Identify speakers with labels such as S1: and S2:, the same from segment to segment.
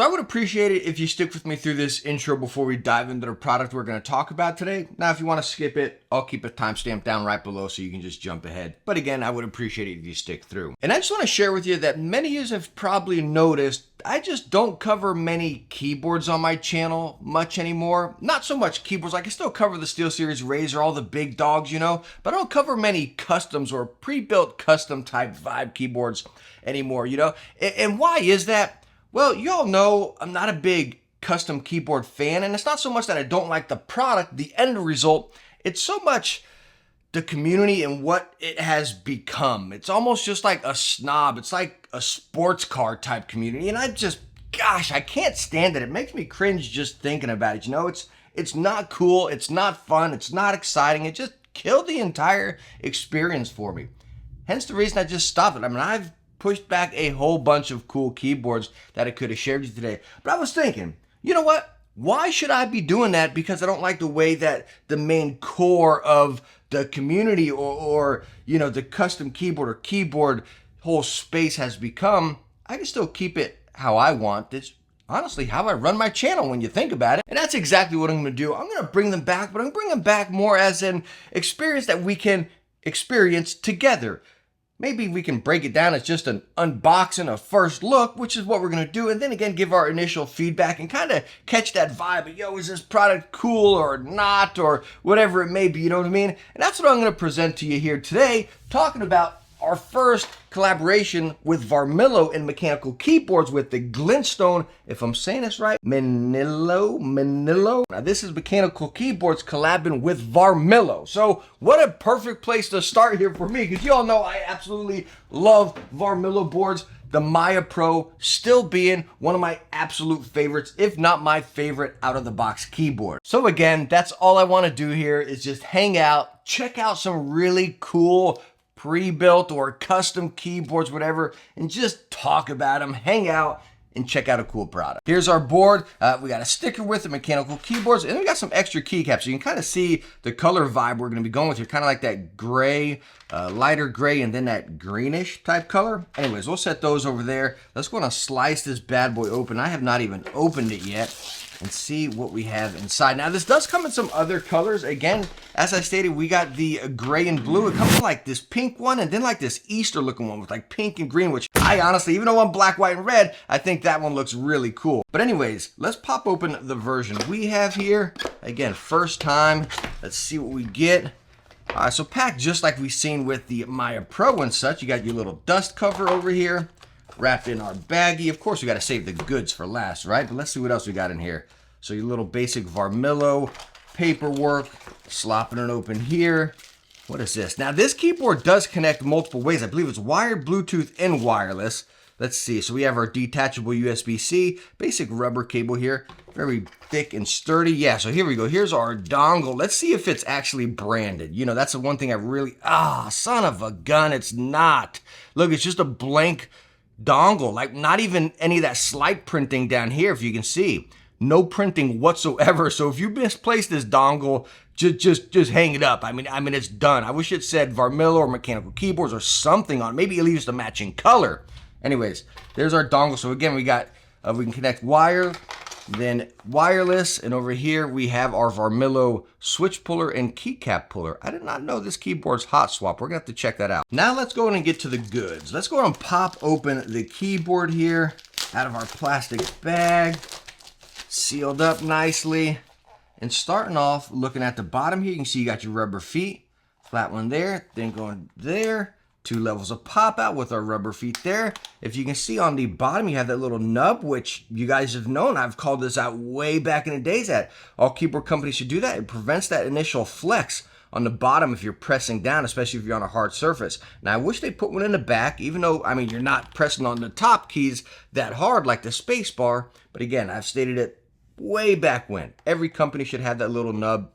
S1: So I would appreciate it if you stick with me through this intro before we dive into the product we're going to talk about today. Now, if you want to skip it, I'll keep a timestamp down right below so you can just jump ahead. But again, I would appreciate it if you stick through. And I just want to share with you that many of you have probably noticed I just don't cover many keyboards on my channel much anymore. Not so much keyboards. I can still cover the SteelSeries, Razer, all the big dogs, but I don't cover many customs or pre-built custom type vibe keyboards anymore, And why is that? Well, you all know I'm not a big custom keyboard fan, and it's not so much that I don't like the product, the end result, it's so much the community and what it has become. It's almost just like a snob. It's like a sports car type community, and I can't stand it. It makes me cringe just thinking about it. It's not cool, it's not fun, it's not exciting. It just killed the entire experience for me. Hence the reason I just stopped it. I mean, I've pushed back a whole bunch of cool keyboards that I could have shared with you today. But I was thinking, you know what? Why should I be doing that? Because I don't like the way that the main core of the community or the custom keyboard or keyboard whole space has become. I can still keep it how I want. It's honestly how I run my channel when you think about it. And that's exactly what I'm going to do. I'm going to bring them back, but I'm going to bring them back more as an experience that we can experience together. Maybe we can break it down as just an unboxing, a first look, which is what we're going to do. And then again, give our initial feedback and kind of catch that vibe of, is this product cool or not, or whatever it may be, you know what I mean? And that's what I'm going to present to you here today, talking about our first collaboration with Varmilo in mechanical keyboards with the glintstone, if I'm saying this right, Minilo. Now this is mechanical keyboards collabing with Varmilo. So what a perfect place to start here for me, because you all know I absolutely love Varmilo boards. The Miya Pro still being one of my absolute favorites, if not my favorite out of the box keyboard. So again, that's all I want to do here is just hang out, check out some really cool pre-built or custom keyboards, whatever, and just talk about them, hang out, and check out a cool product. Here's our board. We got a sticker with the mechanical keyboards, and we got some extra keycaps. So you can kind of see the color vibe we're going to be going with here, kind of like that gray, lighter gray, and then that greenish type color. Anyways, we'll set those over there. Let's go and slice this bad boy open. I have not even opened it yet, and see what we have inside. Now, this does come in some other colors. Again, as I stated, we got the gray and blue. It comes in like this pink one, and then like this Easter looking one with like pink and green, which I honestly, even though I'm black, white, and red, I think that one looks really cool. But anyways, let's pop open the version we have here. Again, first time. Let's see what we get. So packed just like we've seen with the Miya Pro and such. You got your little dust cover over here, wrapped in our baggie. Of course, we got to save the goods for last, right? But let's see what else we got in here. So your little basic Varmilo paperwork, slopping it open here. What is this? Now, this keyboard does connect multiple ways. I believe it's wired, Bluetooth, and wireless. Let's see. So we have our detachable USB-C, basic rubber cable here. Very thick and sturdy. Yeah, so here we go. Here's our dongle. Let's see if it's actually branded. That's the one thing I really... son of a gun, it's not. Look, it's just a blank dongle, like not even any of that slight printing down here, if you can see. No printing whatsoever. So if you misplace this dongle, just hang it up. I mean, it's done. I wish it said Varmilo or mechanical keyboards or something on. Maybe at least a matching color. Anyways, there's our dongle. So again, we got we can connect wire, then wireless, and over here we have our Varmilo switch puller and keycap puller. I did not know this keyboard's Hotswap. We're gonna have to check that out. Now let's go in and get to the goods. Let's go and pop open the keyboard here out of our plastic bag, sealed up nicely. And starting off, looking at the bottom here, you can see you got your rubber feet, flat one there, then going there, 2 levels of pop out with our rubber feet there. If you can see on the bottom, you have that little nub, which you guys have known. I've called this out way back in the days that all keyboard companies should do that. It prevents that initial flex on the bottom if you're pressing down, especially if you're on a hard surface. Now, I wish they put one in the back, even though, you're not pressing on the top keys that hard like the space bar. But again, I've stated it way back when. Every company should have that little nub.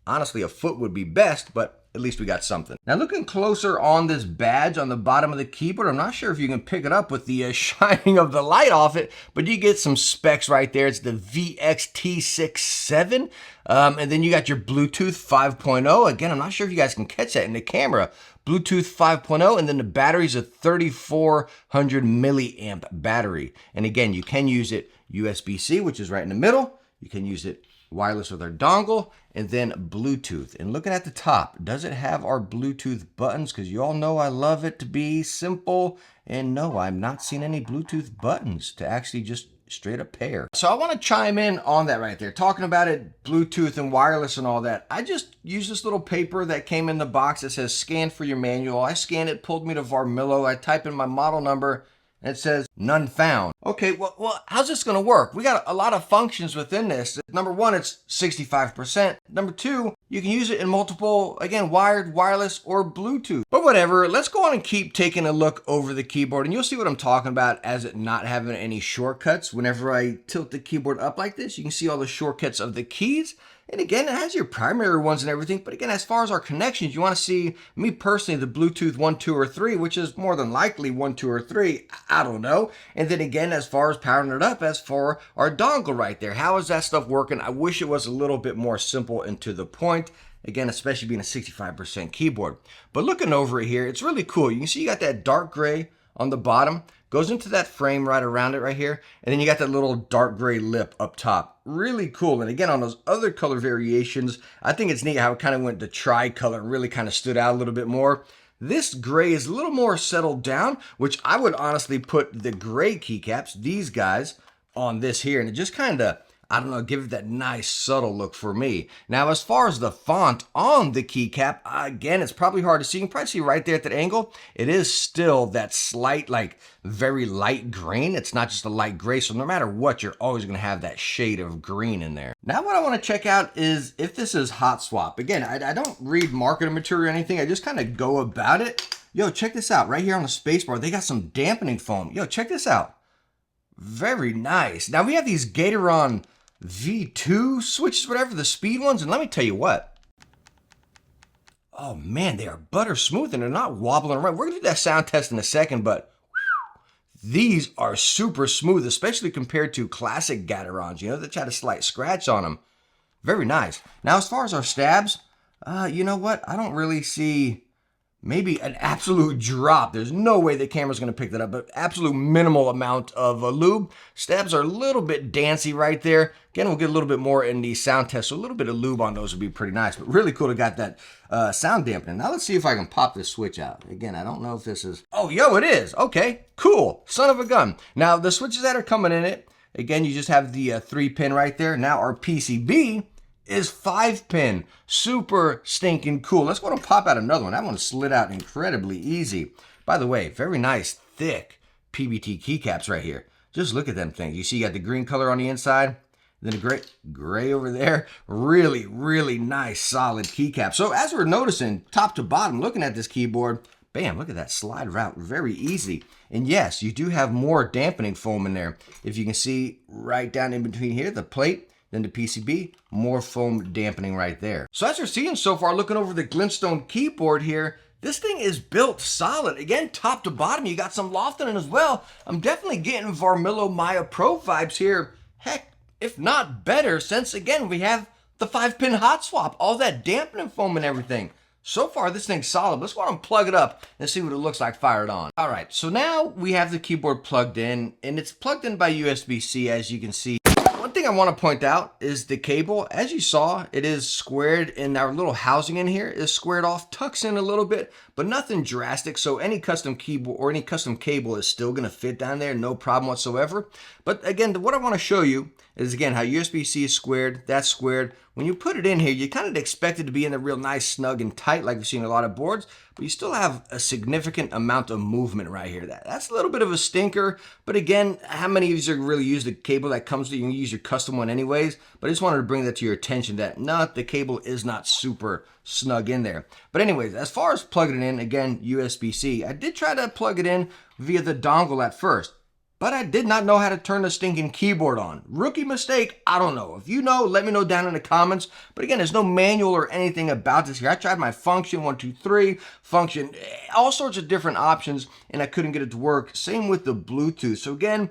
S1: Honestly, a foot would be best, but at least we got something. Now looking closer on this badge on the bottom of the keyboard, I'm not sure if you can pick it up with the shining of the light off it, but you get some specs right there. It's the VXT67, and then you got your Bluetooth 5.0. Again, I'm not sure if you guys can catch that in the camera. Bluetooth 5.0, and then the battery's a 3400 milliamp battery. And again, you can use it USB-C, which is right in the middle. You can use it wireless with our dongle, and then Bluetooth. And looking at the top, does it have our Bluetooth buttons? Because you all know I love it to be simple. And no, I'm not seeing any Bluetooth buttons to actually just straight up pair. So I want to chime in on that right there. Talking about it, Bluetooth and wireless and all that. I just used this little paper that came in the box that says scan for your manual. I scanned it, pulled me to Varmilo. I type in my model number, and it says none found. Okay, well, how's this gonna work? We got a lot of functions within this. Number one, it's 65%. Number two, you can use it in multiple, again, wired, wireless, or Bluetooth. But whatever, let's go on and keep taking a look over the keyboard, and you'll see what I'm talking about as it not having any shortcuts. Whenever I tilt the keyboard up like this, you can see all the shortcuts of the keys. And again, it has your primary ones and everything, but again, as far as our connections, you want to see, me personally, the Bluetooth 1, 2, or 3, which is more than likely 1, 2, or 3, I don't know. And then again, as far as powering it up, as for our dongle right there, how is that stuff working? I wish it was a little bit more simple and to the point. Again, especially being a 65% keyboard. But looking over it here, it's really cool. You can see you got that dark gray on the bottom, goes into that frame right around it right here, and then you got that little dark gray lip up top. Really cool. And again, on those other color variations, I think it's neat how it kind of went to tri-color and really kind of stood out a little bit more. This gray is a little more settled down, which I would honestly put the gray keycaps, these guys, on this here, and it just kind of, I don't know, give it that nice subtle look for me. Now, as far as the font on the keycap, again, it's probably hard to see. You can probably see right there at that angle. It is still that slight, like, very light green. It's not just a light gray, so no matter what, you're always going to have that shade of green in there. Now, what I want to check out is if this is Hotswap. Again, I don't read marketing material or anything. I just kind of go about it. Yo, check this out. Right here on the spacebar, they got some dampening foam. Yo, check this out. Very nice. Now, we have these Gatoron V2 switches, whatever, the speed ones, and let me tell you what. Oh man, they are butter smooth and they're not wobbling around. We're gonna do that sound test in a second, but these are super smooth, especially compared to classic Gatorons, you know, that had a slight scratch on them. Very nice. Now, as far as our stabs, you know what? I don't really see maybe an absolute drop. There's no way the camera's going to pick that up, but absolute minimal amount of lube. Stabs are a little bit dancey right there. Again, we'll get a little bit more in the sound test, so a little bit of lube on those would be pretty nice, but really cool to got that sound dampening. Now let's see if I can pop this switch out. Again, I don't know if this is, oh, yo, it is. Okay, cool, son of a gun. Now the switches that are coming in it, again, you just have the 3-pin right there. Now our PCB is 5-pin. Super stinking cool. Let's go ahead and pop out another one. That one slid out incredibly easy. By the way, very nice, thick PBT keycaps right here. Just look at them things. You see you got the green color on the inside, then a gray over there. Really, really nice, solid keycap. So as we're noticing, top to bottom, looking at this keyboard, bam, look at that slide route, very easy. And yes, you do have more dampening foam in there. If you can see right down in between here, the plate, then the PCB, more foam dampening right there. So as you're seeing so far, looking over the glintstone keyboard here, this thing is built solid. Again, top to bottom, you got some loft in it as well. I'm definitely getting Varmilo Miya Pro vibes here. Heck, if not better, since again, we have the 5-pin Hotswap, all that dampening foam and everything. So far, this thing's solid. Let's go ahead and plug it up and see what it looks like fired on. All right, so now we have the keyboard plugged in, and it's plugged in by USB-C, as you can see. One thing I want to point out is the cable. As you saw, it is squared, and our little housing in here is squared off, tucks in a little bit, but nothing drastic. So any custom keyboard or any custom cable is still going to fit down there, no problem whatsoever. But again, what I want to show you is, again, how USB-C is squared, that's squared. When you put it in here, you kind of expect it to be in a real nice, snug, and tight like we've seen a lot of boards, but you still have a significant amount of movement right here. That's a little bit of a stinker, but again, how many of you really use the cable that comes with it? You can use your custom one anyways, but I just wanted to bring that to your attention that, no, the cable is not super snug in there. But anyways, as far as plugging it in, again, USB-C, I did try to plug it in via the dongle at first, but I did not know how to turn the stinking keyboard on. Rookie mistake? I don't know. If you know, let me know down in the comments. But again, there's no manual or anything about this here. I tried my function 1, 2, 3, function, all sorts of different options, and I couldn't get it to work. Same with the Bluetooth. So again,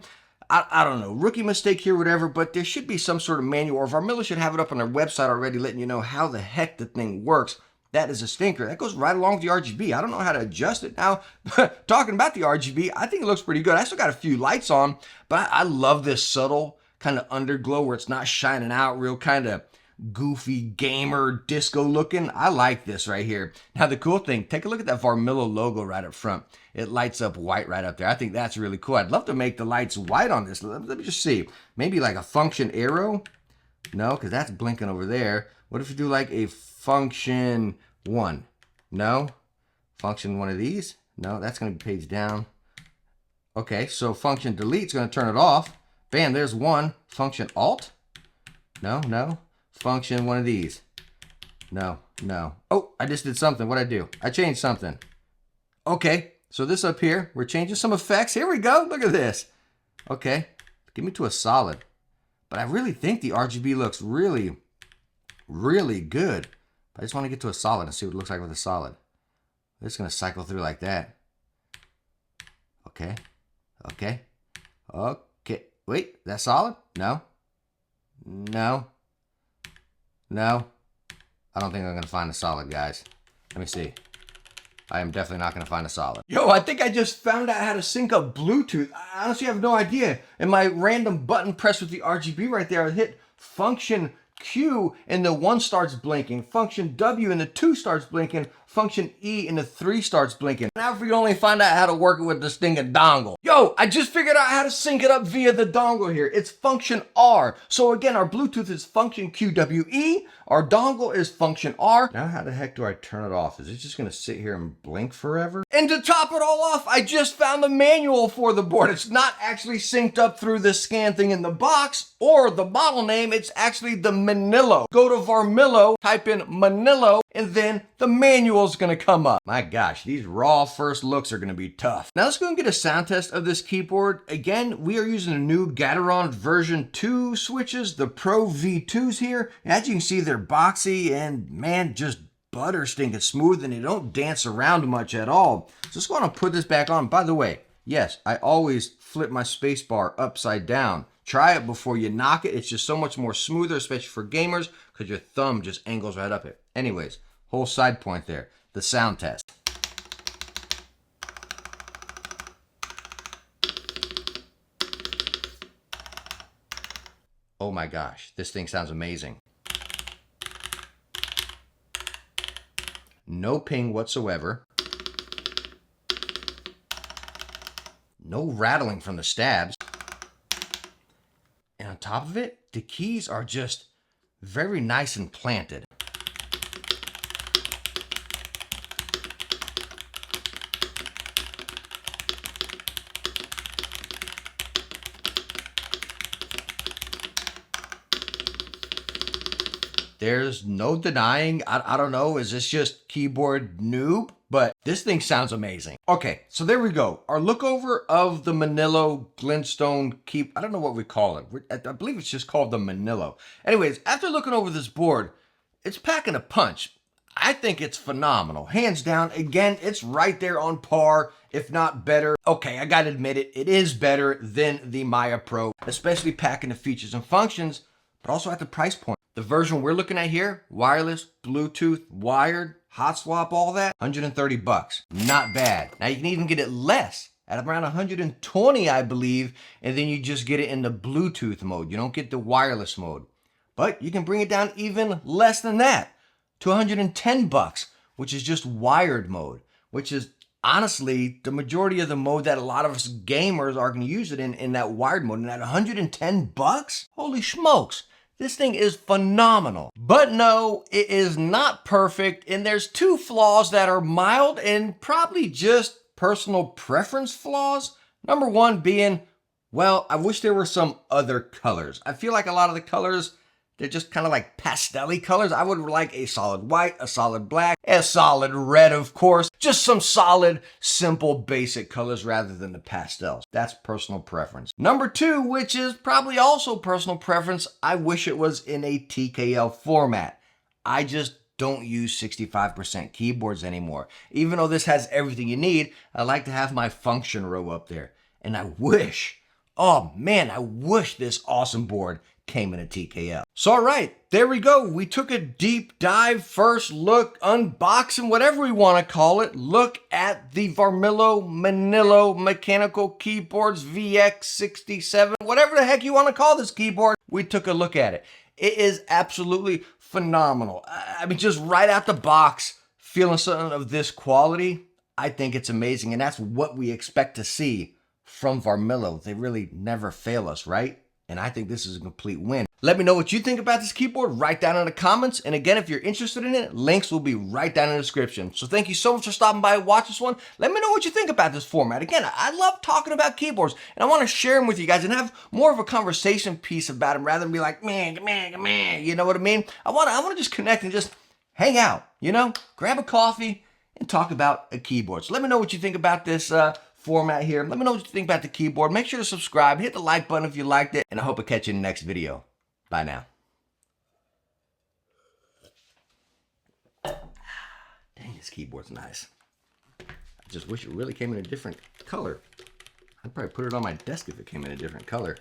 S1: I don't know, rookie mistake here, whatever, but there should be some sort of manual, or Varmilo should have it up on their website already letting you know how the heck the thing works. That is a stinker. That goes right along with the RGB. I don't know how to adjust it. Now, talking about the RGB, I think it looks pretty good. I still got a few lights on, but I love this subtle kind of underglow where it's not shining out, real kind of goofy gamer disco looking. I like this right here. Now the cool thing, take a look at that Varmilo logo right up front. It lights up white right up there. I think that's really cool. I'd love to make the lights white on this. Let me just see. Maybe like a function arrow. No, because that's blinking over there. What if you do like a function 1? No. Function 1 of these? No, that's going to be page down. Okay, so function delete is going to turn it off. Bam, there's 1. Function alt? No. Function 1 of these. No. Oh, I just did something. What'd I do? I changed something. Okay, so this up here, we're changing some effects. Here we go. Look at this. Okay, give me to a solid. But I really think the RGB looks really, really good. I just want to get to a solid and see what it looks like with a solid. I'm just going to cycle through like that. Okay. Wait, that solid? No. I don't think I'm going to find a solid, guys. Let me see. I am definitely not going to find a solid. Yo, I think I just found out how to sync up Bluetooth. I honestly have no idea. And my random button press with the RGB right there, I hit function Q and the 1 starts blinking, function W and the 2 starts blinking, function E and the 3 starts blinking. Now if we only find out how to work it with this thing of dongle. Yo, I just figured out how to sync it up via the dongle here. It's function R. So again, our Bluetooth is function QWE, our dongle is function R. Now how the heck do I turn it off? Is it just gonna sit here and blink forever? And to top it all off, I just found the manual for the board. It's not actually synced up through the scan thing in the box or the model name, it's actually the Minilo. Go to Varmilo, type in Minilo, and then the manual is gonna come up. My gosh, these raw first looks are gonna be tough. Now let's go and get a sound test of this keyboard. Again, we are using the new Gateron version 2 switches, the Pro V2s here. As you can see, they're boxy and man, just butter stinking smooth, and they don't dance around much at all. So let's go on and put this back on. By the way, yes, I always flip my space bar upside down. Try it before you knock it. It's just so much more smoother, especially for gamers, because your thumb just angles right up it. Anyways, whole side point there, the sound test. Oh my gosh, this thing sounds amazing. No ping whatsoever. No rattling from the stabs. And on top of it, the keys are just very nice and planted. There's no denying, I don't know, is this just keyboard noob? But this thing sounds amazing. Okay, so there we go. Our look over of the Minilo glintstone I don't know what we call it. I believe it's just called the Minilo. Anyways, after looking over this board, it's packing a punch. I think it's phenomenal. Hands down, again, it's right there on par, if not better. Okay, I gotta admit it is better than the Miya Pro, especially packing the features and functions, but also at the price point. The version we're looking at here, wireless, Bluetooth, wired, Hotswap, all that, 130 bucks. Not bad. Now you can even get it less at around 120, I believe, and then you just get it in the Bluetooth mode. You don't get the wireless mode. But you can bring it down even less than that to 110 bucks, which is just wired mode, which is honestly the majority of the mode that a lot of us gamers are going to use it in that wired mode. And at 110 bucks, holy smokes. This thing is phenomenal. But no, it is not perfect, and there's 2 flaws that are mild and probably just personal preference flaws. Number 1 being, well, I wish there were some other colors. I feel like a lot of the colors, They're just kind of like pastel-y colors. I would like a solid white, a solid black, a solid red, of course. Just some solid, simple, basic colors rather than the pastels. That's personal preference. Number 2, which is probably also personal preference, I wish it was in a TKL format. I just don't use 65% keyboards anymore. Even though this has everything you need, I like to have my function row up there. And I wish, oh man, I wish this awesome board came in a TKL. So all right, there we go. We took a deep dive, first look, unboxing, whatever we want to call it. Look at the Varmilo Minilo mechanical keyboards VX67, whatever the heck you want to call this keyboard. We took a look at it. It is absolutely phenomenal. I mean, just right out the box, feeling something of this quality, I think it's amazing. And that's what we expect to see from Varmilo. They really never fail us, right? And I think this is a complete win. Let me know what you think about this keyboard right down in the comments. And again, if you're interested in it, links will be right down in the description. So thank you so much for stopping by and watch this one. Let me know what you think about this format. Again, I love talking about keyboards and I want to share them with you guys and have more of a conversation piece about them rather than be like, man, you know what I mean? I want to just connect and just hang out, you know, grab a coffee and talk about a keyboard. So let me know what you think about this format here. Let me know what you think about the keyboard. Make sure to subscribe, hit the like button if you liked it, and I hope I catch you in the next video. Bye now. Dang, this keyboard's nice. I just wish it really came in a different color. I'd probably put it on my desk if it came in a different color.